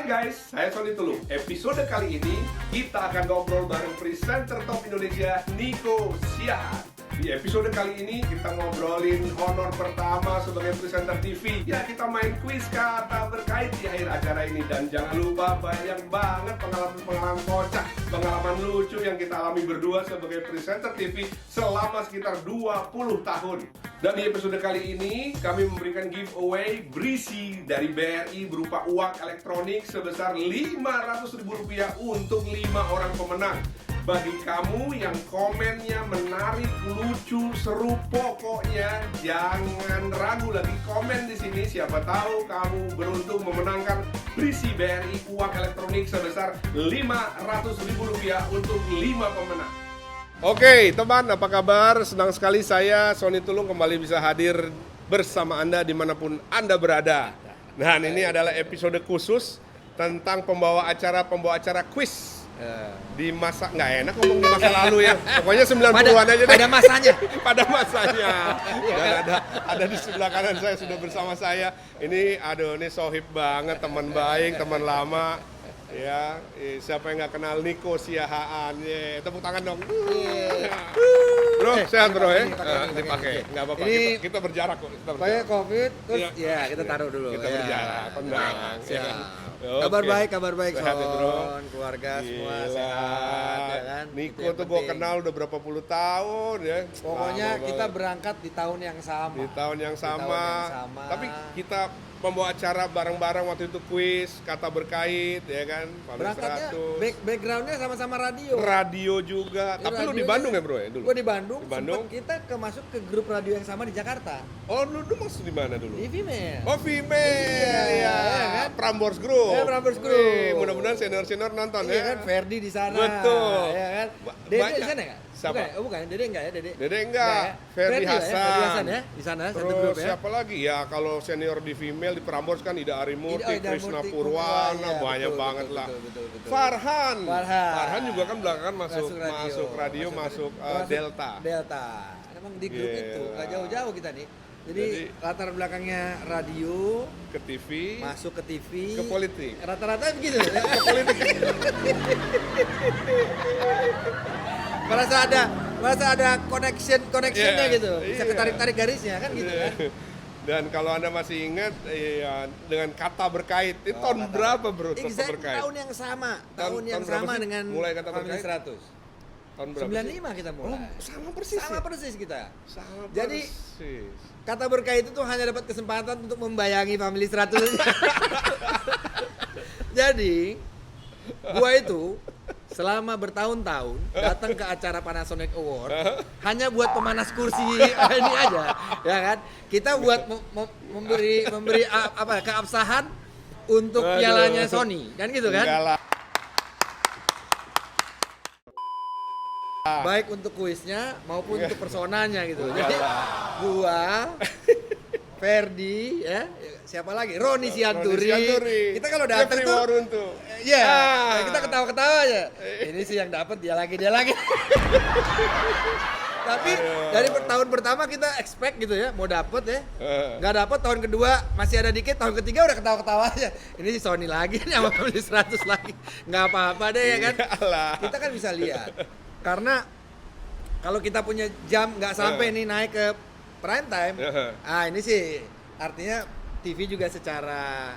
guys, saya Sony Tulung. Episode kali ini kita akan ngobrol bareng presenter top Indonesia, Nico Siahaan. Di episode kali ini kita ngobrolin honor pertama sebagai presenter TV. Ya, kita main kuis kata berkait di akhir acara ini. Dan jangan lupa banyak banget pengalaman kocak, pengalaman lucu yang kita alami berdua sebagai presenter TV selama sekitar 20 tahun. Dan di episode kali ini kami memberikan giveaway berisi dari BRI berupa uang elektronik sebesar Rp500.000 untuk 5 orang pemenang. Bagi kamu yang komennya menarik, lucu, seru, pokoknya jangan ragu lagi komen di sini. Siapa tahu kamu beruntung memenangkan berisi BRI uang elektronik sebesar Rp500.000 untuk 5 pemenang. Oke teman, apa kabar? Senang sekali saya, Sony Tulung, kembali bisa hadir bersama Anda dimanapun Anda berada. Nah, ini adalah episode khusus tentang pembawa acara quiz. Di masa, nggak enak ngomong di masa lalu ya. Pokoknya 90-an aja deh. Pada masanya. Pada masanya. Dan ada di sebelah kanan saya, sudah bersama saya. Ini sohib banget, teman baik, teman lama. Ya, siapa yang nggak kenal Nico Siahaan? Tepuk tangan dong. Bro, sehat bro ya? Dipakai, nggak apa-apa. Kita berjarak kok. Kayak COVID, terus kita taruh dulu. Kita berjarak, tenang. Kabar baik, sehat ya bro. Keluarga semua sehat, ya kan? Nico tuh gue kenal udah berapa puluh tahun ya. Pokoknya kita berangkat di tahun yang sama. Di tahun yang sama. Tapi kita pembawa acara bareng-bareng waktu itu kuis kata berkait ya kan. Berangkatnya backgroundnya sama-sama radio. Radio juga. Tapi lu di Bandung ya bro ya dulu? Gue di Bandung. Kita masuk ke grup radio yang sama di Jakarta. Oh lu masuk di mana dulu? Di Female. Oh Female. Iya kan? Prambors Group. Ya, Prambors Group. Mudah-mudahan senior nonton iya ya. Kan Ferdi di sana. Betul. Ya kan? Dede di sana enggak? Siapa? Bukan. Dede enggak ya, Dede? Dede enggak. Ferdi Hasan. Ferdi Hasan ya, di sana satu Terus grup ya. siapa lagi? Ya kalau senior di Female di Prambors kan Ida Arimurti, Krishna Purwana, banyak banget lah. Betul. Farhan juga kan belakangan masuk radio, masuk Delta. Emang di grup itu enggak jauh-jauh kita nih. Jadi latar belakangnya radio, ke TV, masuk ke TV, ke politik. Rata-rata begitu ya. Ke politik. merasa ada connectionnya gitu. Bisa Iya. ketarik-tarik garisnya kan gitu kan. Dan kalau Anda masih ingat ya, dengan kata berkait, itu tahun berapa bro? Kata berkait? Tahun yang sama. Tahun yang berapa sama sih dengan mulai kata Family berkait? 100. Tahun berapa 95 kita mulai. Sama persis. Sama persis kita. Sama Jadi, persis. Kata berkait itu hanya dapat kesempatan untuk membayangi Family 100. Jadi, gua itu selama bertahun-tahun datang ke acara Panasonic Award hanya buat pemanas kursi ini aja, ya kan? Kita buat memberi keabsahan untuk pialanya Sony, kan gitu kan? Enggak lah. Baik untuk kuisnya maupun untuk personanya gitu. Jadi gua, Ferdi, ya, siapa lagi? Roni Sianturi. Kita kalau datang tuh, kita ketawa-ketawa aja. Ini sih yang dapat dia lagi. Tapi dari tahun pertama kita expect gitu ya, mau dapet ya. Nggak dapet, tahun kedua masih ada dikit, tahun ketiga udah ketawa-ketawa aja. Ini si Sony lagi nih sama Family 100 lagi. Nggak apa-apa deh ya kan. Kita kan bisa lihat. Karena kalau kita punya jam nggak sampai nih naik ke prime time, ini sih artinya TV juga secara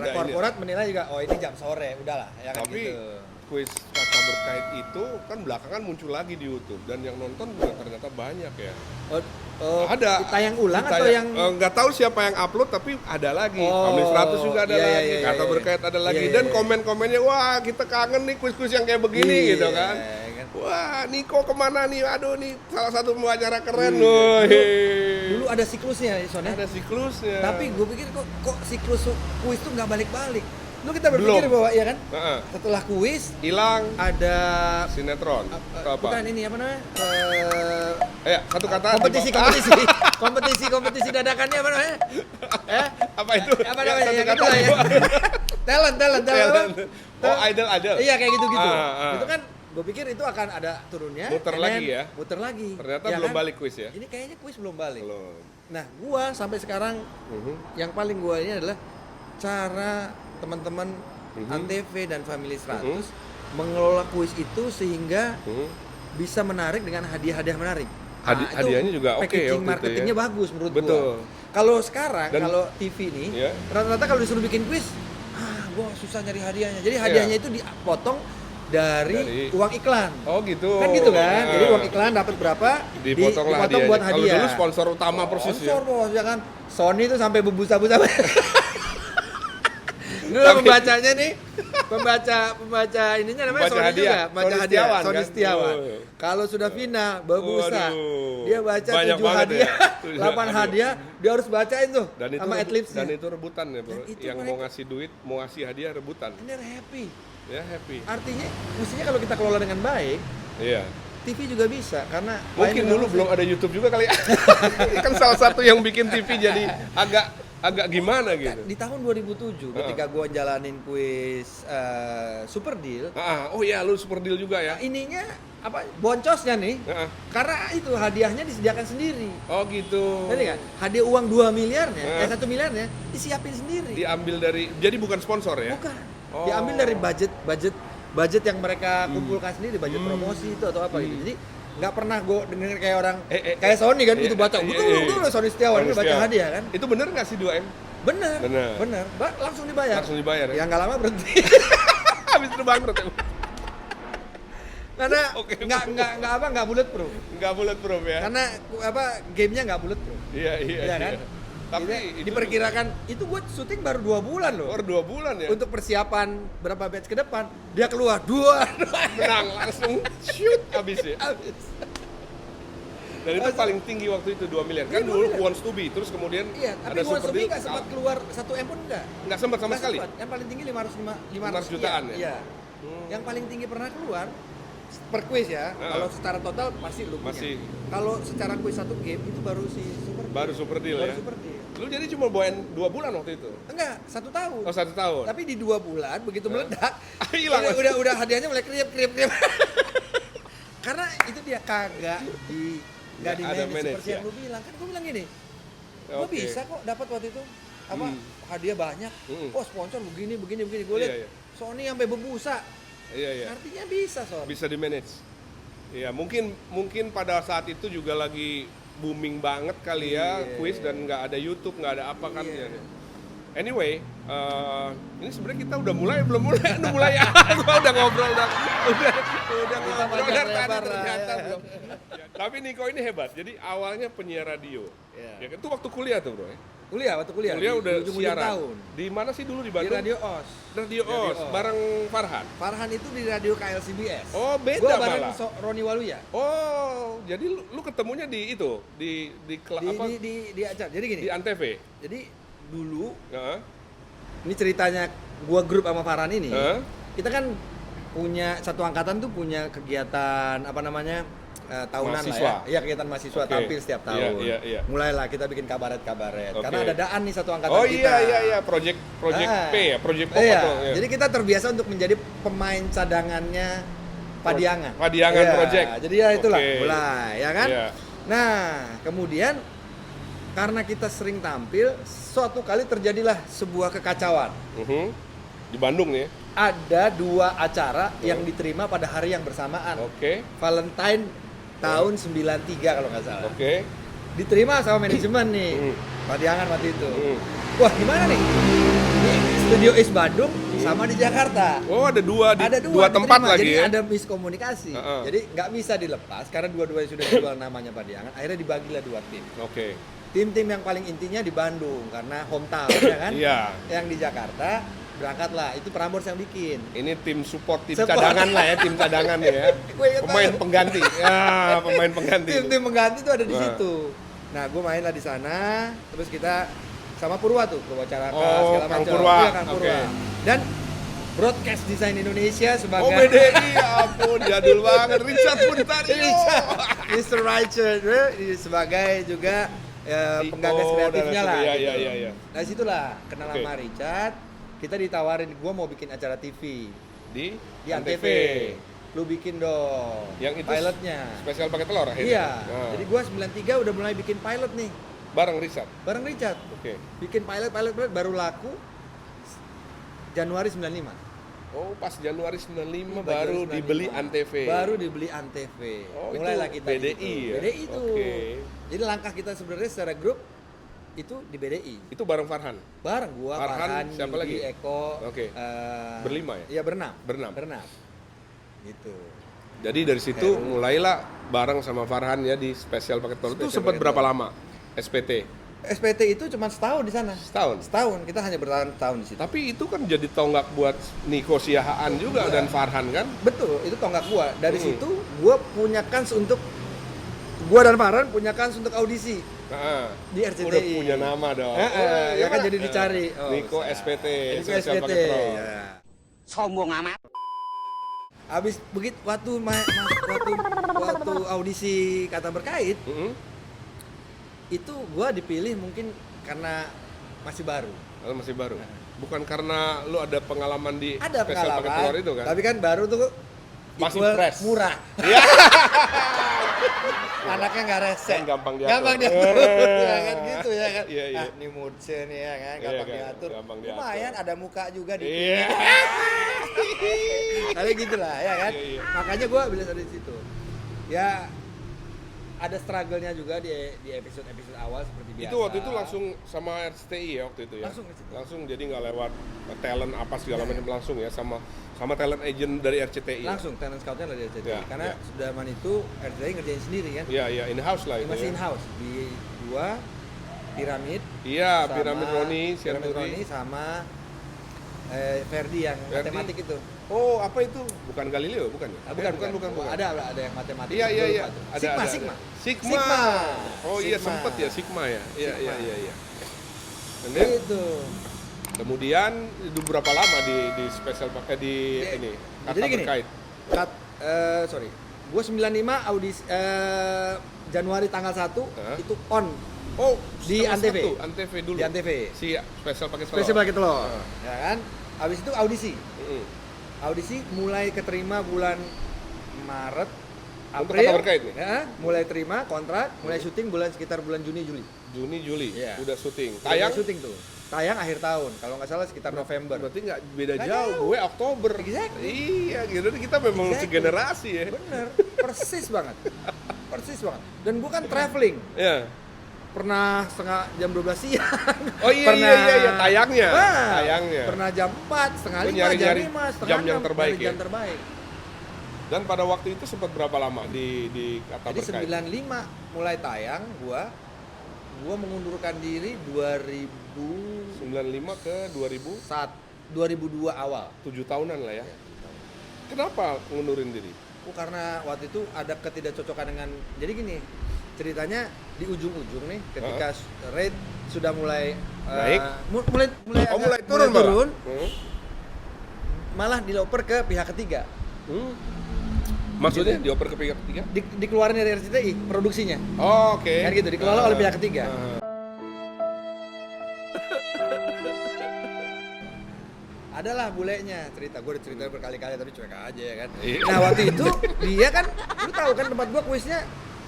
korporat menilai juga, oh ini jam sore, udahlah ya kan. Tapi gitu. kuis kata berkait itu kan belakangan muncul lagi di YouTube dan yang nonton juga ternyata banyak ya. Ada tayang ulang atau yang nggak tahu siapa yang upload tapi ada lagi. Family 100 juga ada lagi, kata berkait ada lagi, dan komen-komennya wah kita kangen nih kuis-kuis yang kayak begini gitu kan. Wah, Nico kemana nih? Aduh nih salah satu pembicara keren loh. Dulu ada siklusnya, Son. Ada siklusnya. Tapi gue pikir kok siklus kuis tuh nggak balik-balik. Lu kita berpikir bahwa ya kan, setelah kuis hilang ada sinetron. Apa? Bukan ini apa namanya? Satu kata. Kompetisi dadakannya apa namanya? Apa itu? Apa namanya? Satu Yang kata. itu ya. Talent. Oh, idol. Iya kayak gitu-gitu. Itu kan gue pikir itu akan ada turunnya. Muter lagi. Ternyata belum balik kuis ya. Ini kayaknya kuis belum balik. Belum. Nah, gua sampai sekarang yang paling gua ini adalah cara teman-teman Antv dan Family 100 mengelola kuis itu sehingga bisa menarik dengan hadiah-hadiah menarik. Hadiahnya juga oke packaging waktu itu marketingnya bagus menurut Betul. gua. Kalau sekarang, Dan- kalau TV nih, rata-rata kalau disuruh bikin kuis, gua susah nyari hadiahnya. Jadi hadiahnya itu dipotong dari uang iklan. Oh gitu. Kan gitu kan? Jadi uang iklan dapat berapa? Dipotong lah dipotong buat hadiahnya. hadiah. Kalau dulu sponsor utama persis Sponsor bos, ya kan? Sony itu sampai berbusa-busa. Dulu pembacanya nih, pembaca ininya namanya Pembaca Sony hadiah. juga, baca Sony hadiah, Setiawan, Sony kan? Setiawan. Oh. Kalau sudah final, berbusa. Waduh. Dia baca Banyak 7 banget hadiah, ya. 8 hadiah, dia harus bacain tuh sama adlibsnya. Dan itu rebutan ya, Bro. Dan itu Yang mau mereka- ngasih duit, mau ngasih hadiah rebutan. Ini happy. Ya, happy. Artinya, mestinya kalau kita kelola dengan baik, Iya. TV juga bisa karena Mungkin dulu belum ada YouTube juga kali ya. Kan salah satu yang bikin TV jadi agak gimana gitu. Di tahun 2007 ketika gua jalanin kuis Super Deal, Oh iya, lu super deal juga ya. ininya apa boncosnya nih? Karena itu hadiahnya disediakan sendiri. Oh gitu. Ngerti nggak? Hadiah uang 2 miliarnya, 1 miliarnya disiapin sendiri. Diambil dari, jadi bukan sponsor ya? Bukan. Oh. Diambil dari budget yang mereka kumpulkan sendiri, budget promosi itu atau apa gitu. Jadi nggak pernah gue denger kayak orang kayak Sony kan gitu baca betul Sony Setiawan itu baca hadiah kan. Itu bener nggak sih 2M? Bener. Langsung dibayar. Langsung dibayar ya? Yang nggak lama berhenti. Habis itu bangkrut ya? Karena nggak bulletproof. Nggak bulletproof ya? Karena gamenya nggak bulletproof. Iya kan? Tapi itu diperkirakan itu gue syuting baru 2 bulan loh. Baru 2 bulan ya? Untuk persiapan berapa batch ke depan, dia keluar 2 menang langsung shoot habis ya. habis. Dan itu paling tinggi waktu itu 2 miliar. Kan dulu Wants to Be, terus kemudian Iya, tapi ada Wants to Super Be Deal. nggak sempat keluar 1 M pun enggak. Nggak sempat sama sekali. Yang paling tinggi 500 jutaan ya? Iya. Yang paling tinggi pernah keluar per quiz ya. Kalau secara total pasti lu punya. Masih. Kalau secara quiz 1 game itu baru si Super Deal. Baru Super Deal Baru ya? Super Deal. Lu jadi cuma bawain 2 bulan waktu itu? Enggak, 1 tahun. Oh 1 tahun? Tapi di 2 bulan begitu meledak, Hilang. udah hadiahnya mulai kriep. Karena itu dia kagak Nggak di ada manage manage, seperti ya? yang lu bilang. Kan gua bilang gini, gua Oke. bisa kok dapat waktu itu hadiah banyak. Oh sponsor begini. Gua lihat Iya. Sony sampai berbusa. Iya. Artinya bisa Son. Bisa di manage. Iya, mungkin pada saat itu juga lagi booming banget kali ya kuis dan nggak ada YouTube, nggak ada apa kan ya. Anyway, ini sebenarnya kita udah mulai belum mulai? Udah mulai ya. Gua udah ngobrol udah ngobrol dari tadi ternyata belum. Tapi Niko ini hebat. Jadi awalnya penyiar radio. Ya kan itu waktu kuliah tuh, Bro. Waktu kuliah. Kuliah di udah ujung-ujung siaran. tahun. Di mana sih dulu di Di Bandung? Radio OS. Radio OS bareng Farhan. Farhan itu di radio KLCBS. Oh, beda Gua bareng malah. Roni Waluya. Oh, jadi lu ketemunya di itu, di apa? Di acara. Jadi gini. Di Antv. Jadi dulu Heeh. ini ceritanya gua grup sama Farhan ini. Heeh. Kita kan punya satu angkatan tuh punya kegiatan apa namanya? Tahunan Mahasiswa. lah ya. Iya, kegiatan mahasiswa Oke. tampil setiap tahun. Iya. Mulailah kita bikin kabaret-kabaret. Oke. Karena ada Daan nih satu angkatan Oh kita. iya, project P ya, project pop Iya. atau ya. Jadi kita terbiasa untuk menjadi pemain cadangannya Padiangan. Padiangan Iya, Project. Jadi ya itulah Oke. mulai, ya kan? Iya. Nah, kemudian karena kita sering tampil, suatu kali terjadilah sebuah kekacauan. Di Bandung nih. Ada 2 acara yang diterima pada hari yang bersamaan. Oke. Valentine tahun 93 kalau nggak salah. Oke. Diterima sama manajemen nih. Padiangan waktu itu. Wah, gimana nih? Di Studio Is Bandung sama di Jakarta. Oh, ada dua Ada tempat diterima. lagi Jadi ya. ada miskomunikasi. Jadi nggak bisa dilepas karena dua-duanya sudah dijual namanya Padiangan. Akhirnya dibagilah 2 tim. Oke. Tim-tim yang paling intinya di Bandung karena hometown ya kan. Iya. Yang di Jakarta berangkatlah. Itu Prambors yang bikin. Ini tim support, tim Support. cadangan lah ya, tim cadangan ya. Gue ingat Pemain banget. pengganti. Ya, pemain pengganti. Tim-tim pengganti itu ada di Nah. situ. Nah, gue main lah di sana. Terus kita sama Purwa Caraka Oh, segala Kang macam. Purwa. Iya, Kang Purwa. Oke. Dan Broadcast Design Indonesia sebagai Oh, BDI, ya ampun, jadul banget. Richard Puntario. Mr. Richard sebagai juga penggagas kreatifnya lah. Iya, gitu. iya. Nah, situlah kenal Oke. sama Richard. Kita ditawarin, gua mau bikin acara TV Di di Antv. Lu bikin dong Yang itu pilotnya. spesial pakai telur akhirnya. Iya. Nah, Jadi gua 93 udah mulai bikin pilot nih. bareng Richard. Bareng Richard. Oke. Bikin pilot baru laku Januari 95. Oh, pas Januari 95 Januari baru 95. dibeli Antv. Baru dibeli Antv. Oh, Mulailah itu kita BDI di situ. ya? BDI itu. Oke. Jadi langkah kita sebenarnya secara grup itu di BDI. Itu bareng Farhan. Bareng gua, Farhan, siapa Yudi, lagi? Eko. Oke. Berlima ya? Iya, berenam. Berenam. Gitu. Jadi dari situ mulailah bareng sama Farhan ya di spesial paket telur. Itu Spesial sempat paket berapa telur. lama SPT? SPT itu cuma setahun di sana. Setahun. Setahun, kita hanya bertahan setahun di situ. Tapi itu kan jadi tonggak buat Niko Siahaan juga dan Farhan kan? Betul, itu tonggak gua. Dari situ gua punya kans untuk gua dan Farhan punya kans untuk audisi di RCTI. Udah punya nama dong. Ya kan jadi dicari. Niko SPT, Niko spesial SPT. paket telur. Ya. Sombong amat. Habis begitu waktu audisi kata berkait, itu gua dipilih mungkin karena masih baru. Kalau masih baru. Bukan karena lu ada pengalaman di Ada spesial paket telur pengalaman, itu kan? tapi kan baru tuh Masih equal fresh. murah. Iya. Anaknya nggak rese. Kan gampang diatur. Gampang diatur. Ya kan gitu ya kan. Iya, iya. Ah, ini moodse nih ya kan, Iya, gampang kan, diatur. gampang diatur. Lumayan ada muka juga di Iya. Tapi gitulah ya kan. Iya, iya. Makanya gua bisa dari situ. Ya ada struggle-nya juga di episode awal seperti biasa. Itu waktu itu langsung sama RCTI ya waktu itu ya? Langsung ke situ. Langsung, jadi nggak lewat talent apa segala macam, langsung ya sama talent agent dari RCTI. langsung talent scout-nya dari RCTI. Ya, Karena ya. sudah zaman itu RCTI ngerjain sendiri kan. Iya, iya, in house lah itu. Masih ya. in house di gua Piramid. Iya, sama Piramid Roni, Piramid Sianturi. Roni sama Ferdi yang Ferdi. matematik itu. Oh, apa itu? Bukan Galileo, bukan ya? Bukan. Ada yang matematik. Iya, iya, Gua iya. lupa tuh. Ada, ada. Sigma. Sigma. Oh iya, Sigma. sempet ya Sigma ya. Iya, Sigma. iya. Dan dia- Itu. kemudian itu berapa lama di spesial pakai di ini? Kata Jadi gini. berkait. Sorry. Gua 95 audisi Januari tanggal 1 Hah? itu on Oh, Di setengah Antv. satu, Antv dulu. di Antv. Si spesial pakai telur. Spesial pakai telur. Ah. Ya kan? Habis itu audisi. Mm-mm. Audisi mulai keterima bulan Maret, Untuk April. kata berkait nih? Ya, mulai terima kontrak, mulai syuting sekitar bulan Juni Juli. Juni, Juli, Iya. udah syuting. Mulai Tayang? syuting tuh. Tayang akhir tahun. Kalau nggak salah sekitar November. Berarti nggak beda Nggak jauh. jauh. Gue Oktober. Exactly. Iya, gitu. Kita memang Exactly. segenerasi ya. Bener, persis banget. Persis banget. Dan gua kan traveling. Iya. Pernah setengah jam 12 siang. Oh iya, iya, tayangnya. Tayangnya. Pernah jam 4, setengah Lu 5, jam nyari-nyari 5, setengah jam yang 6, terbaik nyari ya? jam terbaik. Dan pada waktu itu sempat berapa lama di kata Jadi berkait? 95 mulai tayang, gua mengundurkan diri 95 ke 2002 awal. 7 tahunan lah ya. Kenapa ngundurin diri? Karena waktu itu ada ketidakcocokan dengan, jadi gini, ceritanya di ujung-ujung nih ketika rate sudah mulai Naik? mulai Oh, mulai agak- turun malah? malah dioper ke pihak ketiga. Maksudnya dioper ke pihak ketiga? Dikeluarin dari RCTI produksinya. Oh, oke. Kan gitu, dikelola oleh pihak ketiga. Adalah bulenya cerita, gue udah cerita berkali-kali tapi cuek aja ya kan. Iya. Nah waktu itu dia kan, lu tahu kan tempat gua kuisnya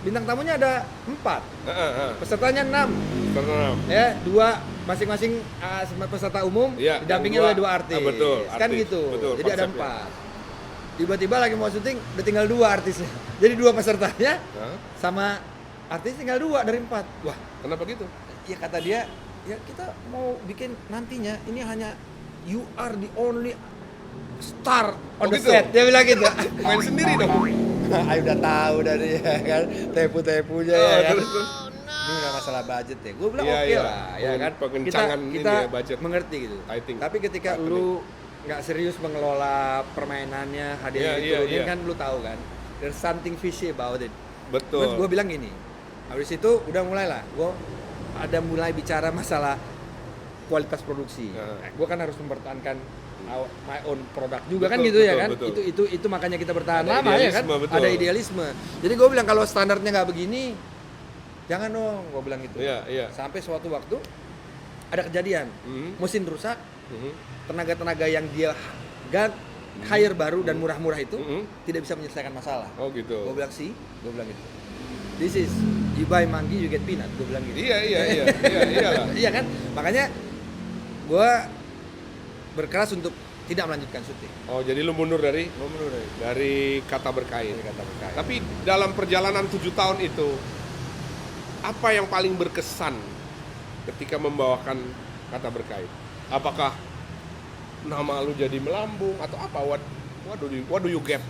bintang tamunya ada 4, pesertanya 6, Tenang. ya 2 masing-masing peserta umum, Iya, didampingi yang oleh 2 dua- artis. betul, Kan artis. gitu. Betul, Jadi ada konsepnya. 4. Tiba-tiba lagi mau syuting udah tinggal 2 artisnya. Jadi 2 pesertanya Hah? sama artis tinggal 2 dari 4. Wah, Kenapa gitu? ya kata dia, ya kita mau bikin nantinya ini hanya you are the only star on Oh, the gitu? set. Dia bilang gitu. Main sendiri dong. Ayo udah tahu dari ya kan tepu-tepunya Oh, ya kan. terus. Ini nggak masalah budget ya. Gue bilang Iya, oke iya. lah ya kan. Pengencangan ini kita ya, budget. mengerti gitu. I think. Tapi ketika Happening. lu nggak serius mengelola permainannya, hadiah Iya, yang iya, diturunin iya. kan lu tahu kan. There's something fishy about it. Betul. Terus gue bilang gini, habis itu udah mulai lah, gue ada mulai bicara masalah kualitas produksi. Nah. Gue kan harus mempertahankan my own produk juga kan Betul, gitu ya betul, kan. betul. Itu makanya kita bertahan Ada lama ya kan. idealisme, betul. Ada idealisme. Jadi gue bilang kalau standarnya nggak begini, jangan dong. Gue bilang gitu. Iya, iya. Sampai suatu waktu ada kejadian, mesin rusak, Mhm. tenaga-tenaga yang dia hire baru dan murah-murah itu tidak bisa menyelesaikan masalah. Oh gitu. Gue bilang sih, gue bilang gitu. This is you buy monkey you get peanut. Gue bilang gitu. Iya iyalah. Iya kan? Makanya gue berkeras untuk tidak melanjutkan syuting. Oh, jadi lu mundur dari Kata Berkain. Tapi dalam perjalanan 7 tahun itu, apa yang paling berkesan ketika membawakan Kata Berkain? Apakah nama lu jadi melambung atau apa? What do you get?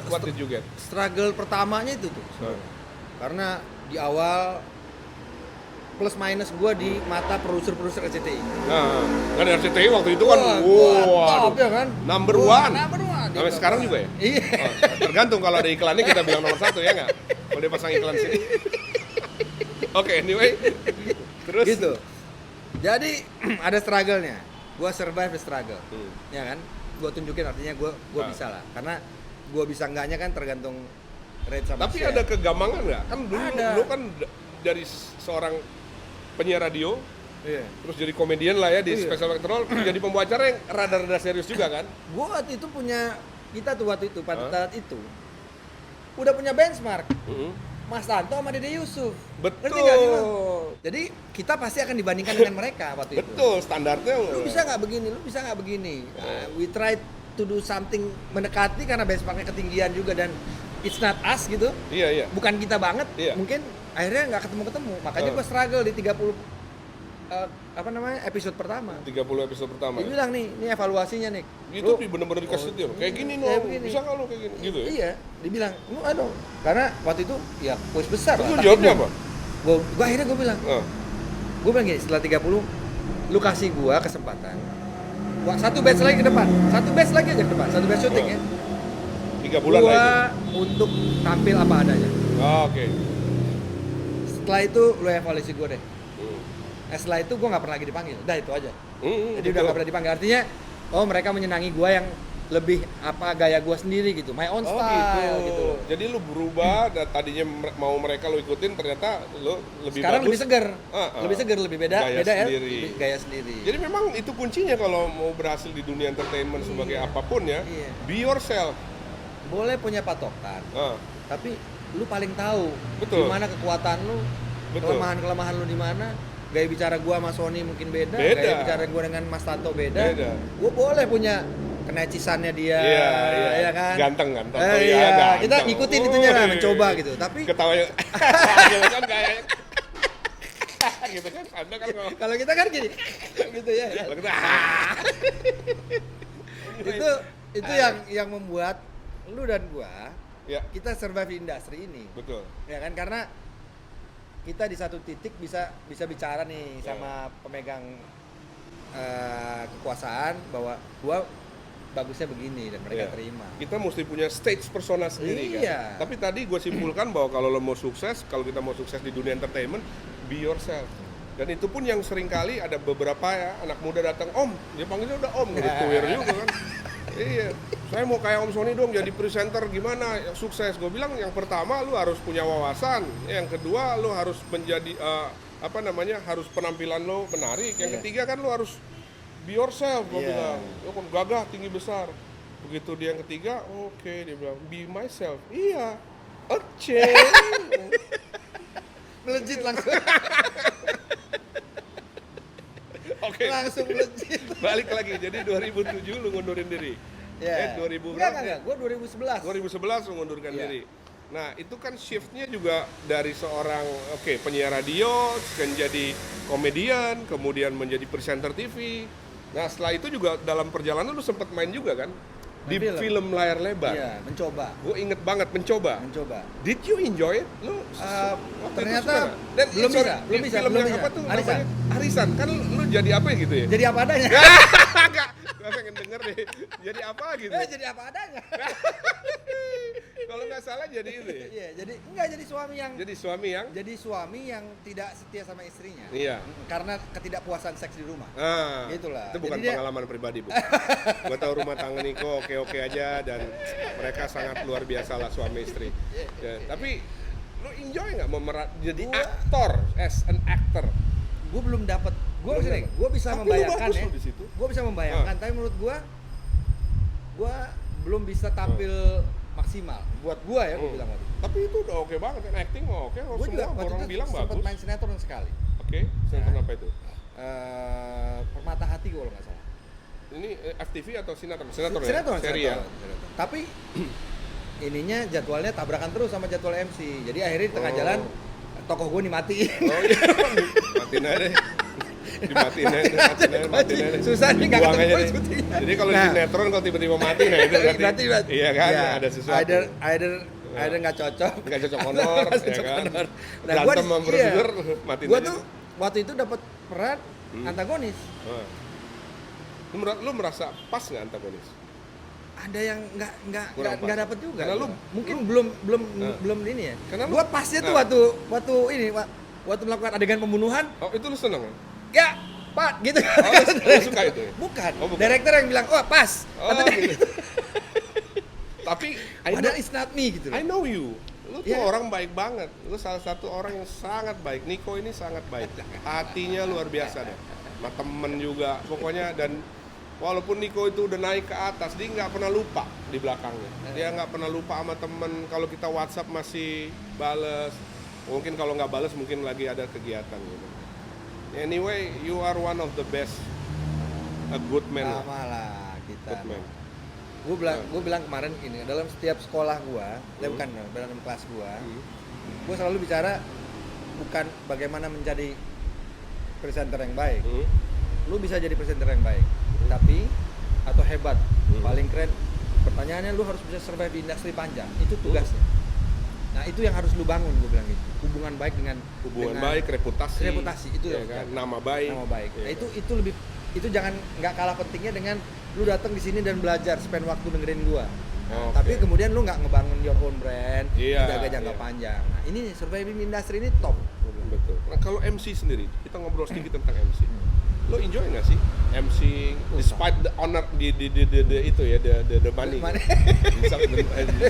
What did you get? Struggle pertamanya itu tuh. Karena di awal plus minus gue di mata produser-produser RCTI. Nah, kan RCTI waktu itu kan, top ya kan? Number one. Sampai sekarang juga ya? Iya. Oh, tergantung kalau ada iklannya kita bilang nomor 1 ya nggak? Kalau dia pasang iklan sini. Oke, anyway. Terus? Gitu. Jadi ada struggle-nya. Gue survive the struggle. Ya kan? Gue tunjukin artinya gue bisa lah. Karena gue bisa enggaknya kan tergantung rate sama Tapi share. ada kegamangan nggak? Kan dulu kan dari seorang penyiar radio, terus jadi komedian lah ya di Special Effect Roll, jadi pembawa acara yang rada-rada serius juga kan? Gue waktu itu punya, kita tuh waktu itu pada saat itu udah punya benchmark, Mas Tanto sama Dede Yusuf. Betul. Ngerti nggak sih, Bang? Jadi kita pasti akan dibandingkan dengan mereka waktu itu. Betul, standarnya Lu bisa nggak begini, lu bisa nggak begini. We try to do something mendekati karena benchmarknya ketinggian juga dan it's not us gitu. Iya. Bukan kita banget. Iya. Mungkin akhirnya nggak ketemu. Makanya gue struggle di 30 episode pertama. 30 episode pertama. Dia bilang nih, ini evaluasinya nih. Itu bener-bener dikasih dia. Kayak gini kayak no, begini. bisa nggak lo kayak gini? Gitu ya? Iya, dibilang, lu karena waktu itu ya kuis besar. Terus lu jawabnya apa? Gua akhirnya gue bilang, gue bilang gini, setelah 30, lu kasih gua kesempatan. Satu batch lagi ke depan, satu batch lagi aja ke depan, satu batch syuting ya. 3 bulan gua lagi. Untuk tampil apa adanya. Oke. Setelah itu lu evaluasi gue deh. Setelah itu gue nggak pernah lagi dipanggil. Udah itu aja. Jadi udah nggak pernah dipanggil. Artinya, mereka menyenangi gue yang lebih gaya gue sendiri gitu. My own style gitu. Jadi lu berubah dan tadinya mau mereka lu ikutin, ternyata lu lebih sekarang bagus. lebih seger. Lebih seger, lebih beda sendiri. Ya. Gaya sendiri. Jadi memang itu kuncinya kalau mau berhasil di dunia entertainment sebagai apapun ya. Iya. Be yourself. Boleh punya patokan. Tapi lu paling tahu Betul. di mana kekuatan lu, kelemahan lu di mana. Gaya bicara gua sama Sony mungkin beda. Gaya bicara gua dengan Mas Tanto beda. Gua boleh punya kenecisannya dia, ya kan? Ganteng. Iya, kita ngikutin itunya lah, mencoba gitu. Tapi ketawanya gitu kan gayanya. Gitu kan, Anda kan kalau kita kan gini, gitu ya. Kalau kita itu yang membuat lu dan gua kita survive industri ini. Betul. Ya kan, karena kita di satu titik bisa bicara nih sama pemegang kekuasaan bahwa gua bagusnya begini dan mereka terima. Kita mesti punya stage persona sendiri kan. Tapi tadi gue simpulkan bahwa kalau lo mau sukses, kalau kita mau sukses di dunia entertainment, be yourself. Dan itu pun yang sering kali ada beberapa anak muda datang, Om, dia panggilnya udah Om, udah tuir juga kan. Iya, saya mau kayak Om Sony dong jadi presenter gimana yang sukses. Gue bilang yang pertama lu harus punya wawasan, yang kedua lu harus menjadi harus penampilan lo menarik, yang ketiga kan lu harus be yourself. Gue bilang, lo kan gagah tinggi besar. Begitu dia yang ketiga, oke, dia bilang be myself. Iya, oke. Melejit langsung. Oke. Langsung melejit. Balik lagi, jadi 2007 lu ngundurin diri. 2000 Enggak, gue 2011. 2011 lu ngundurkan diri. Nah, itu kan shiftnya juga dari seorang penyiar radio, menjadi komedian, kemudian menjadi presenter TV. Nah, setelah itu juga dalam perjalanan lu sempat main juga kan? Di film layar lebar. Iya, mencoba. Gue inget banget mencoba. Did you enjoy it? Lu ternyata belum bisa. Film yang apa tuh? Arisan. Arisan. Kan lu jadi apa gitu ya? Jadi apa adanya. Enggak. Gue pengen denger deh. Jadi apa gitu? Jadi apa adanya. Kalau nggak salah jadi itu ya? Iya, jadi suami yang tidak setia sama istrinya. Iya. Karena ketidakpuasan seks di rumah. Gitulah. Itu bukan pengalaman pribadi, Bu. Gue tahu rumah tangga Niko oke aja dan mereka sangat luar biasa lah suami istri. Tapi lu enjoy nggak jadi aktor, as an actor? Gue belum dapat. Gue bisa membayangkan ya. Gue bisa membayangkan, tapi menurut gue belum bisa tampil maksimal buat gue ya, gue bilang. Tapi itu udah oke banget kan, acting mah oke. Gue juga orang bilang bagus. sempat main sinetron sekali. Sinetron apa itu? Permata Hati kalau nggak salah. ini FTV atau sinetron? Sinetron ya? Sinetron, Seri ya? sinetron. Tapi ininya jadwalnya tabrakan terus sama jadwal MC. Jadi akhirnya di tengah jalan tokoh gue dimatiin. Oh iya, matiin aja deh. Dimatiin aja. Susah nih nggak Buang ketemu aja deh. syutingnya. Jadi kalau Nah. sinetron kalau tiba-tiba mati, nah itu berarti iya kan, ada sesuatu. Either nggak cocok. Nggak cocok honor, Nggak ya cocok kan. honor. Nah, Berantem sama produser, matiin Gue aja. tuh waktu itu dapat peran antagonis. Lu merasa pas nggak antagonis? Ada yang Kurang nggak pas. dapat juga. Karena lu mungkin belum ini ya. Karena lu- Gua pasnya tuh waktu melakukan adegan pembunuhan, Oh itu lu seneng ya? ya Pak gitu. Oh, lu suka itu ya? Bukan. Oh, bukan. Direktur yang bilang, "Oh, pas." Oh Kata dia gitu. Tapi Padahal it's not me gitu. I know you. Lu tuh Iya. orang baik banget. Lu salah satu orang yang sangat baik. Niko ini sangat baik. Hatinya luar biasa deh. Sama temen juga. Pokoknya dan walaupun Niko itu udah naik ke atas, dia nggak pernah lupa di belakangnya. Dia nggak pernah lupa sama temen. Kalau kita WhatsApp masih bales. Mungkin kalau nggak bales mungkin lagi ada kegiatan gitu. Anyway, you are one of the best. A good man. lah. Sama lah kita. Good man. Gue bilang kemarin ini dalam setiap sekolah gua, bukan dalam kelas gua, gue selalu bicara bukan bagaimana menjadi presenter yang baik. Lu bisa jadi presenter yang baik, tapi atau hebat, paling keren. Pertanyaannya lu harus bisa survive di industri panjang. Itu tugasnya. Nah itu yang harus lu bangun, gue bilang gitu. Hubungan baik dengan Baik, reputasi itu ya kan? Nama baik. Nah, itu lebih, itu jangan nggak kalah pentingnya dengan lu datang di sini dan belajar, spend waktu dengerin gua. Nah, Oke. tapi kemudian lu nggak ngebangun your own brand, Iya, jaga jangka iya. panjang. Nah, ini surviving industry ini top. Gua bilang. Betul. Nah kalau MC sendiri, kita ngobrol sedikit tentang MC. Lo enjoy nggak sih MC despite the honor di itu ya, the money. Money.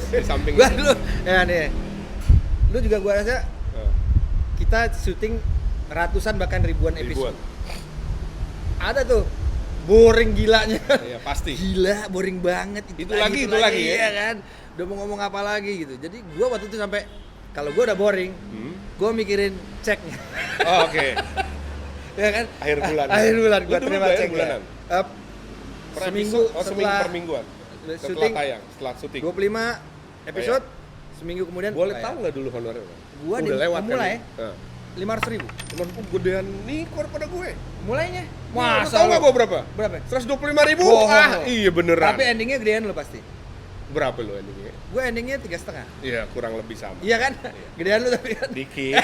Di samping Gua dulu, ya nih, lu juga gua rasa Eh, kita syuting ratusan bahkan ribuan episode. ribuan. Ada tuh boring gilanya. Iya pasti. Gila, boring banget Itu lagi ya? Iya kan. Udah mau ngomong apa lagi gitu. Jadi gua waktu itu sampai kalau gua udah boring, gua mikirin ceknya. Oh, oke. Ya kan? Akhir bulan. Akhir bulan Lu gua dulu terima bayar cek bulanan? Per seminggu episode? Seminggu setelah per mingguan. Setelah syuting tayang, setelah syuting. 25 episode, seminggu kemudian Boleh bayar. tahu nggak dulu honornya? Gua udah lewat mulai kan? 500.000 Cuman gedean Niko pada gue. mulainya. Lu tahu nggak gue berapa? Berapa? 125.000. Bohong. Ah, iya beneran. Tapi endingnya gedean lo pasti. Berapa lo endingnya? Gue endingnya 3,5. Iya, kurang lebih sama. Iya kan? Gedean lo tapi kan. Dikit.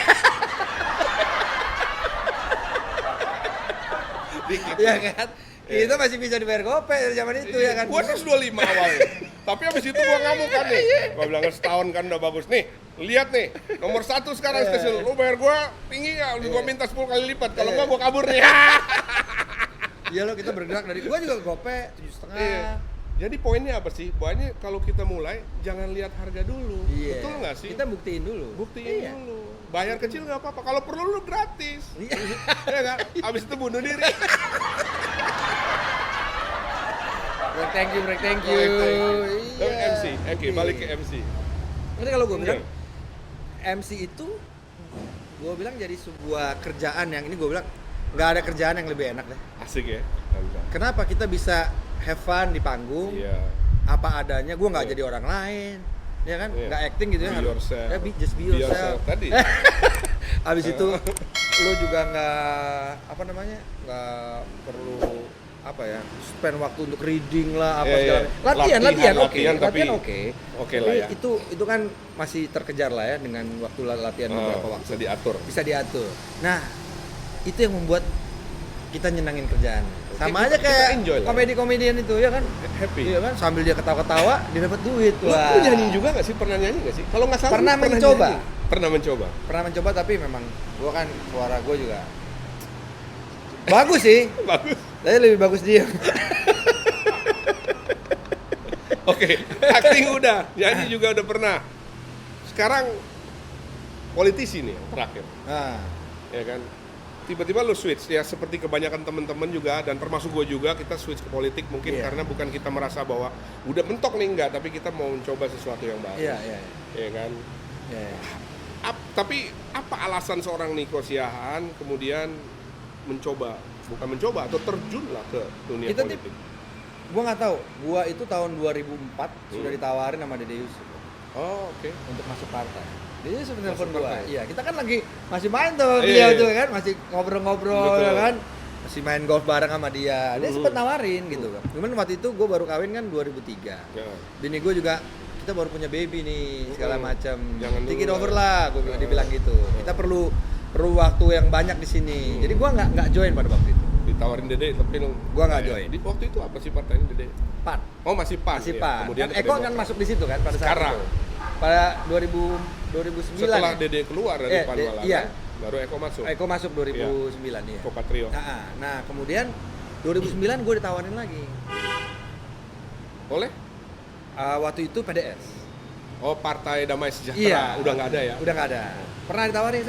Dikit. Iya kan? Itu masih bisa dibayar gope dari zaman itu ya kan. Gua 125 awalnya. Tapi abis itu gua ngamuk kan nih. Gua bilang setahun kan udah bagus nih. Lihat nih, nomor 1 sekarang stasiun. Lu bayar gua tinggi nggak? Gua minta 10 kali lipat. Kalau nggak gua kabur nih. Iya lo, kita bergerak dari gua juga gope 7,5. Iya. Jadi poinnya apa sih? Poinnya kalau kita mulai jangan lihat harga dulu. Iya. Betul nggak sih? Kita buktiin dulu. Buktiin Iya. dulu. Bayar kecil nggak apa-apa. Kalau perlu lu gratis. Iya. Ya nggak? Abis itu bunuh diri. Thank you. Lalu MC. Oke, balik ke MC. Jadi kalau gue bilang Iya. MC itu gue bilang jadi sebuah kerjaan yang ini gue bilang nggak ada kerjaan yang lebih enak deh. Asik ya. Kenapa kita bisa have fun di panggung Iya. apa adanya, gue nggak Iya. jadi orang lain, ya kan? Iya. Nggak acting gitu ya. Be harus- yourself. Ya, just be Be yourself. yourself tadi. Abis itu lo juga nggak nggak perlu spend waktu untuk reading lah Iya, segala iya. latihan Latihan, oke tapi latihan oke oke Tapi lah ya. itu kan masih terkejar lah ya dengan waktu latihan beberapa waktu bisa diatur. bisa diatur. Nah itu yang membuat kita nyenangin kerjaan. Sama aja kita kayak enjoy lah. komedian itu ya kan. Happy. Iya kan, sambil dia ketawa-ketawa dia dapat duit. Lu nyanyi juga nggak sih? Pernah nyanyi nggak sih? Kalau nggak salah Pernah lu mencoba. nyanyi. Pernah mencoba. Pernah mencoba tapi memang gua kan suara gua juga bagus sih. Bagus. Tapi lebih bagus dia. Oke, acting udah, nyanyi juga udah pernah. Sekarang politisi nih yang terakhir, Nah, ya kan? Tiba-tiba lu switch ya, seperti kebanyakan teman-teman juga dan termasuk gue juga, kita switch ke politik mungkin Iya. karena bukan kita merasa bahwa udah mentok nih, enggak, tapi kita mau mencoba sesuatu yang baru. iya. Ya kan? Iya. Tapi apa alasan seorang Niko Siahaan kemudian bukan mencoba atau terjun lah ke dunia Kita politik? Gua nggak tahu. Gua itu tahun 2004 sudah ditawarin sama Dede Yusuf Oh, oke. untuk masuk partai. Dede Yusuf telepon Masuk gua. partai. Iya, kita kan lagi masih main tuh Iya, dia iya. tuh kan, masih ngobrol-ngobrol Betul. ya kan. Masih main golf bareng sama dia. Dia sempat nawarin gitu kan. Cuman waktu itu gua baru kawin kan 2003. Ya. Bini gua juga kita baru punya baby nih segala macam. Jangan Take it dulu over lah. lah, gua dibilang gitu. Kita perlu waktu yang banyak di sini. Jadi gua nggak join pada waktu itu. Ditawarin Dede tapi lu Gua nggak join. Di waktu itu apa sih partainya Dede? PAN. Oh, masih PAN. Masih ya. PAN. Kemudian Kan Eko kan masuk di situ kan pada saat Sekarang. itu. Pada 2009. Setelah ya? Dede keluar dari PAN malah. Iya. Kan? Baru Eko masuk. Eko masuk 2009 ya. Eko Patrio. Nah, kemudian 2009 gue ditawarin lagi. Oleh? Waktu itu PDS. Oh, Partai Damai Sejahtera. Iya. Udah nggak ada ya? Udah nggak ada. Pernah ditawarin,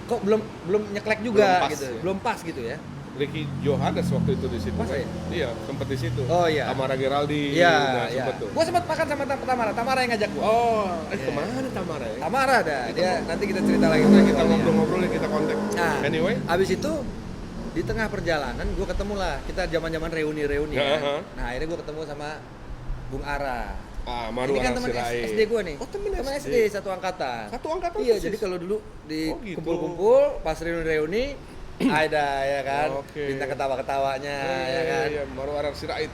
kok belum nyeklek juga Belum pas, gitu. ya? Belum pas gitu ya. Ricky Johannes waktu itu di situ. Masa kan? ya? Iya, sempet di situ. Oh, iya. Tamara Geraldi. Iya, nah, iya. sempet tuh. Gue sempat makan sama Tamara. Tamara yang ngajak gue. Oh, Iya. kemana Tamara ya? Tamara ada. Dia nanti kita cerita lagi. Kita ngobrol-ngobrol kita kontak. Nah, Anyway, abis itu di tengah perjalanan gue ketemu lah, kita zaman reuni Ya, kan. Nah akhirnya gue ketemu sama Bung Ara. Maru Ini kan Anak teman Sirait. SD gue nih. Oh, temen SD satu angkatan. Satu angkatan Iya, persis? jadi kalau dulu di Oh, gitu. kumpul-kumpul pas reuni ada ya kan, Oke. bintang ketawa-ketawanya ya kan, Iya, Maru Anak Sirait.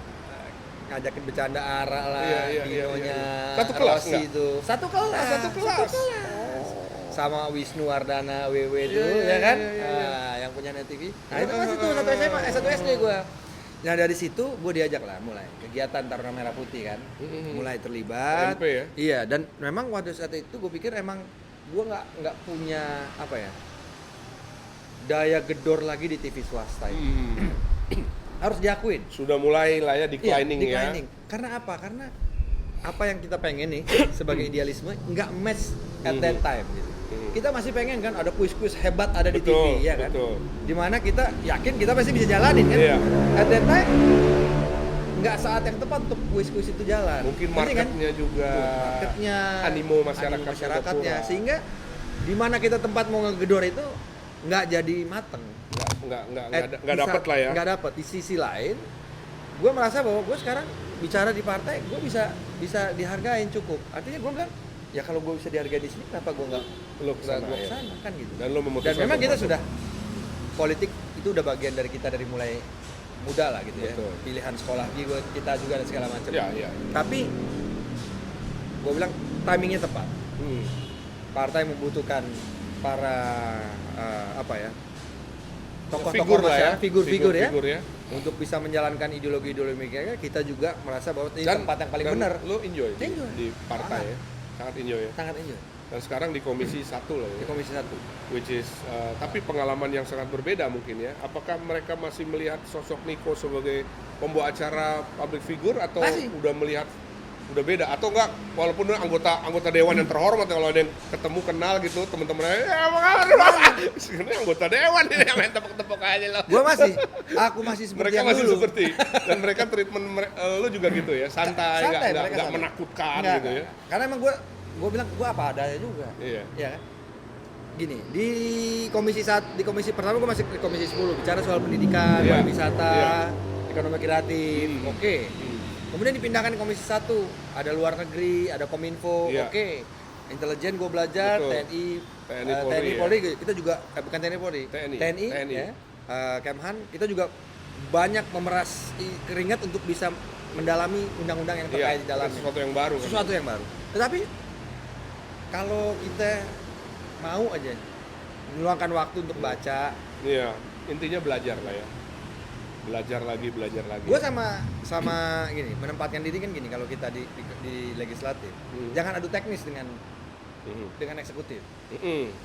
ngajakin bercanda Ara lah, Iya. Dinonya, Satu kelas Rossi nggak? itu. Satu kelas. Satu kelas. Sama Wisnu Wardana WW itu Iya, ya kan, iya. Ah, yang punya Net TV. Nah itu pas itu satu SMA, satu SD gue. Nah dari situ gue diajak lah mulai kegiatan Taruna Merah Putih kan, mulai terlibat. MP ya? Iya, dan memang pada saat itu gue pikir emang gue nggak punya apa ya daya gedor lagi di TV swasta itu. Harus diakuin. Sudah mulai lah ya declining, Iya, ya. declining. Karena apa? Karena apa yang kita pengen nih sebagai idealisme nggak match at that time gitu. Kita masih pengen kan ada kuis-kuis hebat ada di Betul, TV ya kan. betul. Dimana kita yakin kita pasti bisa jalanin kan. Iya. At that time nggak saat yang tepat untuk kuis-kuis itu jalan. Mungkin Ngerti kan? marketnya juga. Marketnya, Animo masyarakat masyarakatnya juga kurang. sehingga di mana kita tempat mau ngegedor itu nggak jadi mateng. Nggak dapat lah ya. Nggak dapat. Di sisi lain, gue merasa bahwa gue sekarang bicara di partai, gue bisa dihargain cukup. Artinya gue bilang, ya kalau gue bisa dihargai di sini, kenapa gue nggak Lo kesana, gue ya. kesana kan gitu. Dan lo memutuskan Dan memang untuk kita masuk. sudah politik itu udah bagian dari kita dari mulai muda lah gitu Betul. ya. Pilihan sekolah kita juga dan segala macam. Iya. Tapi gue bilang timingnya tepat. Partai membutuhkan para tokoh-tokoh Figur lah ya. masyarakat, figur-figur ya, Figur ya. untuk bisa menjalankan ideologi-ideologi mereka. Kita juga merasa bahwa ini tempat yang paling dan benar. lo enjoy Enjoy. di partai ya. Sangat enjoy ya. Sangat enjoy Dan sekarang di Komisi 1 lah di ya. Komisi 1. Which is tapi pengalaman yang sangat berbeda mungkin ya. Apakah mereka masih melihat sosok Niko sebagai pembawa acara public figure atau Masih. udah beda atau enggak, walaupun anggota dewan yang terhormat, kalau ada yang ketemu kenal gitu teman-temannya ya sebenarnya anggota dewan ini yang main tepuk-tepuk aja loh. Aku masih seperti Mereka yang masih dulu. seperti, dan mereka treatment lu juga gitu ya, santai, Santai, mereka nggak santai. menakutkan Enggak, gitu ya. enggak. Karena emang gue bilang gue apa adanya juga. Iya. Ya kan? Gini, di komisi pertama gue masih di komisi 10 bicara soal pendidikan, Iya. pariwisata, Iya. ekonomi kreatif. Oke. Hmm. Kemudian dipindahkan ke komisi 1, ada luar negeri, ada Kominfo. Iya. Oke. Intelijen gue belajar, Betul. TNI Polri, kita juga bukan TNI Polri. TNI. ya. Kemhan, kita juga banyak memeras keringat untuk bisa mendalami undang-undang yang terkait di dalamnya. Sesuatu yang baru kan. Sesuatu yang baru. Tetapi kalau kita mau aja meluangkan waktu untuk baca, Iya, intinya belajar lah ya. Belajar lagi. gue sama gini, menempatkan diri kan gini, kalau kita di legislatif, jangan adu teknis dengan eksekutif.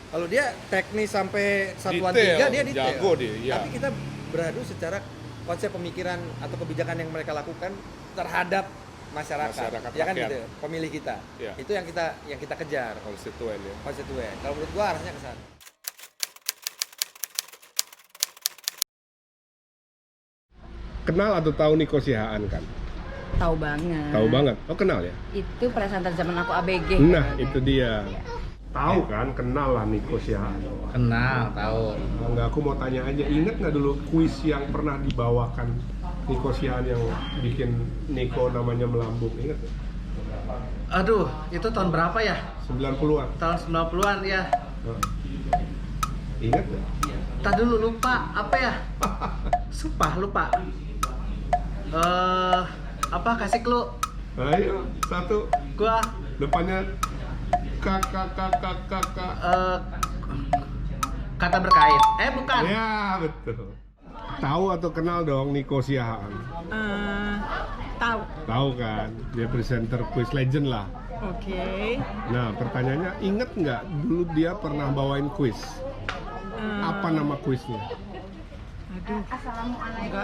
Kalau dia teknis sampai satuan Detail, 3 dia detail. jago dia, iya. Tapi kita beradu secara konsep pemikiran atau kebijakan yang mereka lakukan terhadap masyarakat ya kan rakyat. gitu, pemilih kita. Iya. Itu yang kita kejar, Konstituen ya. konstituen. Kalau menurut gua arahnya ke sana. Kenal atau tahu Niko Sihaan kan? Tahu banget. Tahu banget. Oh, kenal ya? Itu presenter zaman aku ABG. Nah, itu dia. Tahu kan, kenal lah Niko Sihaan. Kenal, tahu. Enggak, aku mau tanya aja, inget nggak dulu kuis yang pernah dibawakan Nico Siahaan yang bikin Nico namanya melambung, ingat ya? Aduh, itu tahun berapa ya? 90-an. Tahun 90-an ya. Ingat nggak? Tak dulu lupa, apa ya? Sumpah lupa. Apa kasih clue? Ayo, satu. Gua Depannya kakak. kata berkait. Bukan. Ya, betul. Tahu atau kenal dong Nico Siahaan? Tahu. Tahu kan? Dia presenter quiz legend lah. Oke. Nah, pertanyaannya, inget nggak dulu dia pernah bawain quiz? Apa nama kuisnya? Aduh.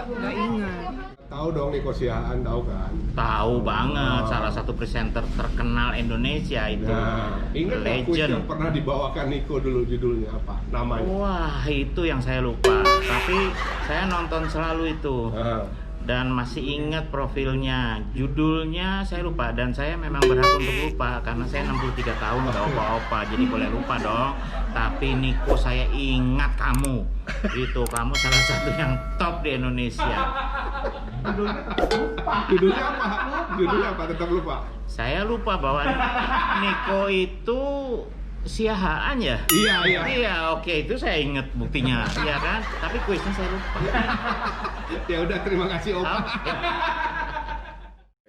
Nggak ingat. Tahu dong Nico Siahaan, tahu kan? Tahu banget, Oh. salah satu presenter terkenal Indonesia itu. Nah, ingat nggak kuis Legend. yang pernah dibawakan Nico dulu, judulnya apa? Namanya? Wah, itu yang saya lupa. Tapi saya nonton selalu itu. Dan masih ingat profilnya, judulnya saya lupa, dan saya memang berhak untuk lupa karena saya 63 tahun udah opa-opa, jadi boleh lupa dong. Tapi Nico, saya ingat kamu, itu kamu salah satu yang top di Indonesia. Judulnya apa? Judulnya apa? Tetap lupa. Saya lupa bahwa Nico itu Siahaan ya? Iya. Iya, oke, itu saya ingat buktinya, iya kan? Tapi kuisnya saya lupa. Ya udah, terima kasih Opa.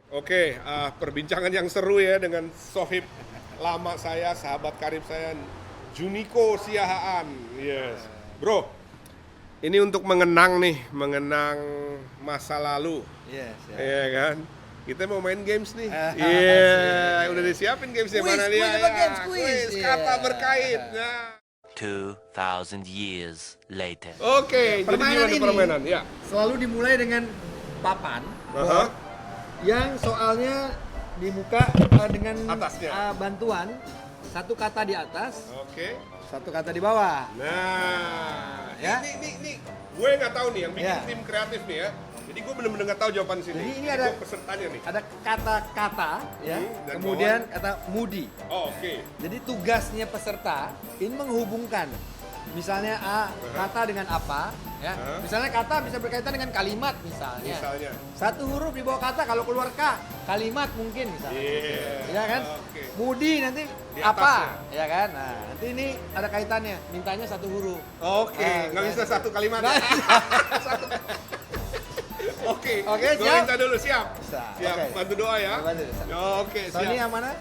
Oke, perbincangan yang seru ya dengan sohib lama saya, sahabat karib saya, Junico Siahaan. Yes, bro. Ini untuk mengenang masa lalu. Yes, Iya kan? Kita mau main games nih. Iya. Udah disiapin gamesnya, Quiz, mana quiz dia? apa games? Quiz. Kata Iya. berkait. Nah. 2,000 years later. Oke, jadi Permainan gimana ini permainan? Ya. selalu dimulai dengan papan Aha. yang soalnya dibuka dengan Atasnya. bantuan satu kata di atas, Oke. satu kata di bawah. Nah, Ya. ini gue nggak tahu nih yang bikin Ya. tim kreatif nih ya. Jadi gue bener-bener nggak tahu jawaban sini. Jadi ini ada- gue pesertanya nih. Ada kata-kata ya, dan kemudian kata mudi. Oh, oke. Jadi tugasnya peserta ini menghubungkan. Misalnya kata dengan apa, ya. Hah? Misalnya kata bisa berkaitan dengan kalimat misalnya. Misalnya. Satu huruf di bawah kata, kalau keluar K, kalimat mungkin misalnya. Iya. Ya kan? Oke. Mudi nanti Di apa? atasnya. Ya kan? Nah, nanti ini ada kaitannya. Mintanya satu huruf. Oke, nggak bisa satu kalimat. Nggak ya? Oke. Oke, Gue siap? minta dulu, siap. Bisa, Siap, oke. bantu doa ya. Bantu. Oke, Sony siap. yang mana?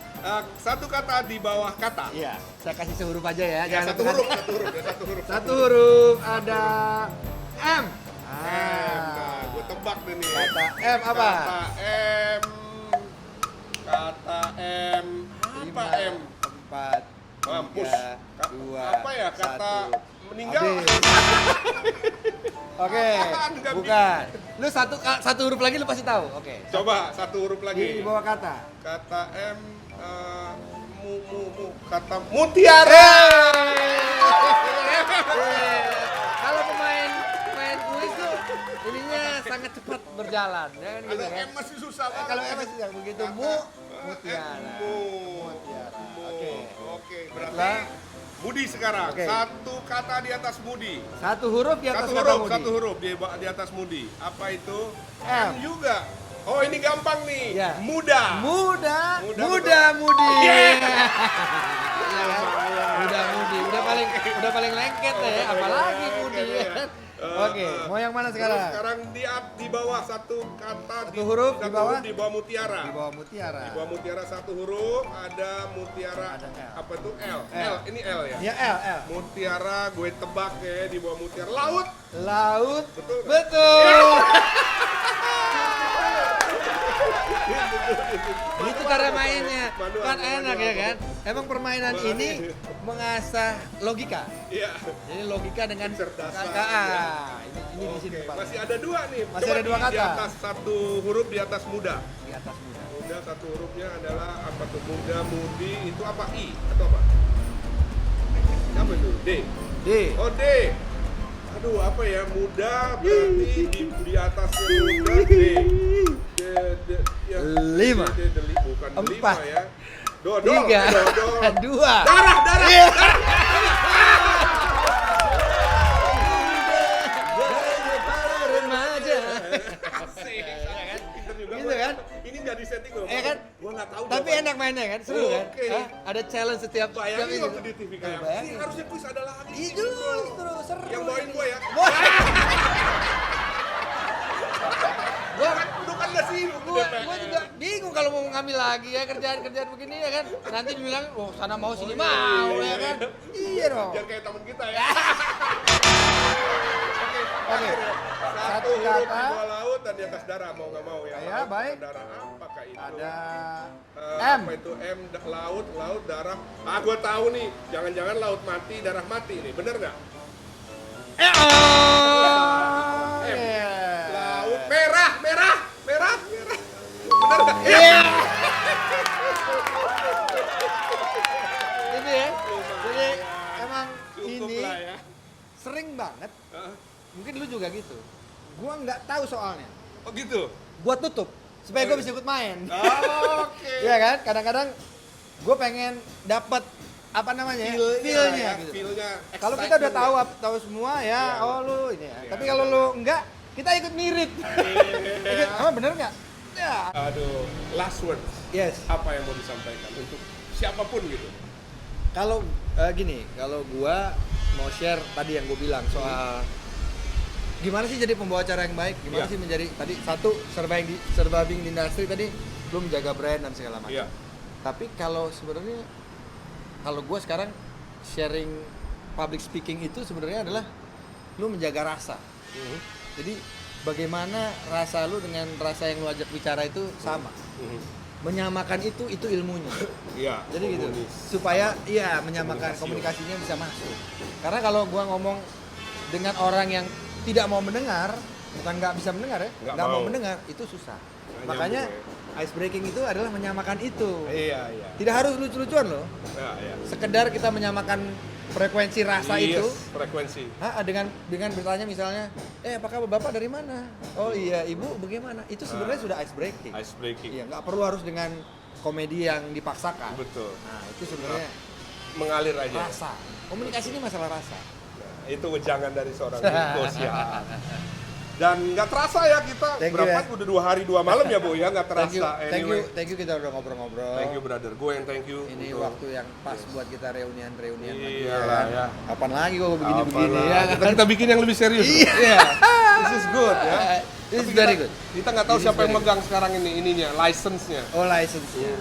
Satu kata di bawah kata. Iya, saya kasih sehuruf aja ya. Ya, satu satu huruf, kata. satu huruf, ya, satu huruf. Satu huruf ada M. Nah, gue tebak nih. Kata M apa? Kata M. Kata M. Apa M? 4, Mampus. 3, 2, Apa ya kata meninggal? Oke, Nggak bukan. Lu satu huruf lagi lu pasti tahu. Oke. Coba satu huruf Di lagi. bawah kata. Kata M. Kata mutiara. Kalau pemain kuis tuh ininya sangat cepat berjalan, ya kan gitu Kalau kan? M masih susah banget. Kalau M masih begitu mutiara. Mutiara. Oke. Oke, berarti Lah. Mudi sekarang. Oke. Satu kata di atas Mudi. Satu huruf di atas Satu kata huruf, mudi. satu huruf di atas Mudi. Apa itu? M. juga. Oh, ini gampang nih. Ya. Muda. Muda, Muda, muda, mudi. Yeah. Iya kan? Muda, mudi. Udah paling lengket ya. Apalagi mudi. Lengket, ya. kan? Oke, mau yang mana sekarang? Sekarang di bawah satu kata Satu huruf di bawah? di bawah mutiara. Di bawah mutiara. Di bawah mutiara satu huruf ada mutiara. Ada L. Apa tuh L? L. Ini L ya. Ya L. Mutiara gue tebak ya di bawah mutiara laut. Laut. Betul nggak? Betul. Itu cara mainnya. Manual, Kan enak manual. ya kan? Emang permainan ini mengasah logika. Iya. Jadi logika dengan Kecerdasan, ini di sini Oke, Pak. masih ada dua nih. Masih Coba ada dua di kata. atas satu huruf di atas muda. Di atas muda. Muda satu hurufnya adalah apa tuh? Muda, mudi itu apa? I atau apa? Apa itu? D. D. Oh D. Aduh apa ya? Muda berarti di atasnya muda D. Ya. Lima. Bukan Empat. lima ya. Do. 3, 2. Darah. Remaja. Asik. disetting loh. Iya kan? Gua nggak tahu. Tapi jawabannya. enak mainnya kan, seru kan? Oke. Hah? Ada challenge setiap Bayangin ini. waktu di TV kayak Bayangin. ini harusnya kuis ada lagi. Ih, justru seru. Yang bawain gue ya. Wah. Gua kan dudukan nggak sih lu Gua juga bingung kalau mau ngambil lagi ya kerjaan begini ya kan. Nanti bilang, oh sana mau sini mau ya kan. Iya dong. Jangan kayak temen kita ya. Oke. Satu huruf di bawah laut dan di atas darah mau nggak mau ya. Ya, Laut baik. dan darah apakah itu? Ada M. Apa itu M? Laut, darah. Ah, gua tahu nih. Jangan-jangan laut mati, darah mati nih. Bener nggak? M. Iya. Laut merah. Bener nggak? Iya. Ini ya. Jadi emang Cukup ini lah ya. sering banget. Mungkin lu juga gitu. Gua nggak tahu soalnya. Oh gitu. Gua tutup supaya gua bisa ikut main. Oke. Iya kan? Kadang-kadang gua pengen dapat apa namanya? Feel-nya gitu. Feel-nya. Kalau kita udah tahu semua ya, Iya. oh lu ini ya. Iya. Tapi kalau lu enggak, kita ikut mirip. Ikut, apa bener nggak? Ya. Aduh, last word. Yes. Apa yang mau disampaikan untuk siapapun gitu? Kalau gini, kalau gua mau share tadi yang gue bilang soal gimana sih jadi pembawa acara yang baik, gimana Iya. sih menjadi tadi satu surviving di industri tadi, lu menjaga brand dan segala macam. Iya. Tapi kalau sebenarnya kalau gue sekarang sharing public speaking itu sebenarnya adalah lu menjaga rasa. Jadi bagaimana rasa lu dengan rasa yang lu ajak bicara itu sama. Menyamakan itu ilmunya. Iya. Jadi gitu. komunis. Supaya iya menyamakan komunikasinya bisa masuk. Karena kalau gua ngomong dengan orang yang tidak mau mendengar, bukan nggak bisa mendengar ya, Nggak mau mau. mendengar, itu susah. Nggak Makanya nyambung ice breaking itu adalah menyamakan itu. Iya. Tidak harus lucu-lucuan loh. Iya. Sekedar kita menyamakan frekuensi rasa Yes, itu. frekuensi. Dengan bertanya misalnya, apakah bapak dari mana? Oh iya, ibu bagaimana? Itu sebenarnya sudah ice breaking. Ice breaking. Iya, nggak perlu harus dengan komedi yang dipaksakan. Betul. Nah, itu sebenarnya Mengalir aja. rasa. Komunikasi ini masalah rasa. Nah, itu wejangan dari seorang Niko Siahaan. Dan nggak terasa ya kita Thank you, berapa ya. udah 2 hari 2 malam ya Bu ya, nggak terasa. Anyway, Thank you kita udah ngobrol-ngobrol. thank you brother. Gue yang thank you. Ini untuk- waktu yang pas buat kita reunian lagi. Iya lah, kan? ya. Kapan lagi kok begini-begini Apalah. ya? Kita bikin yang lebih serius. Iya. This is good ya. This is Tapi very kita- good. Kita nggak tahu This is siapa yang very megang sekarang ininya, license-nya. Oh, license-nya. Iya,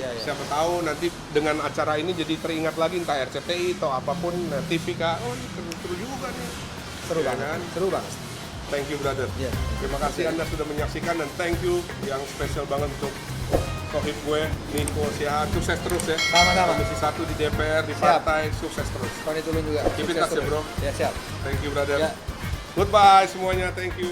iya. Siapa tahu nanti dengan acara ini jadi teringat lagi entah RCTI atau apapun TV Kak. Oh, ini seru juga nih. Seru Ya banget. kan? Seru banget. Thank you brother. Iya. Terima kasih Anda sudah menyaksikan dan thank you yang spesial banget untuk sohib gue Niko Siahaan. Sukses terus ya. Sama-sama. Komisi 1 di DPR, di Siap. partai, sukses terus. Tony Tulun juga. Keep in Sukses touch ya, terus. bro. Ya, siap. Thank you brother. Ya. Goodbye semuanya. Thank you.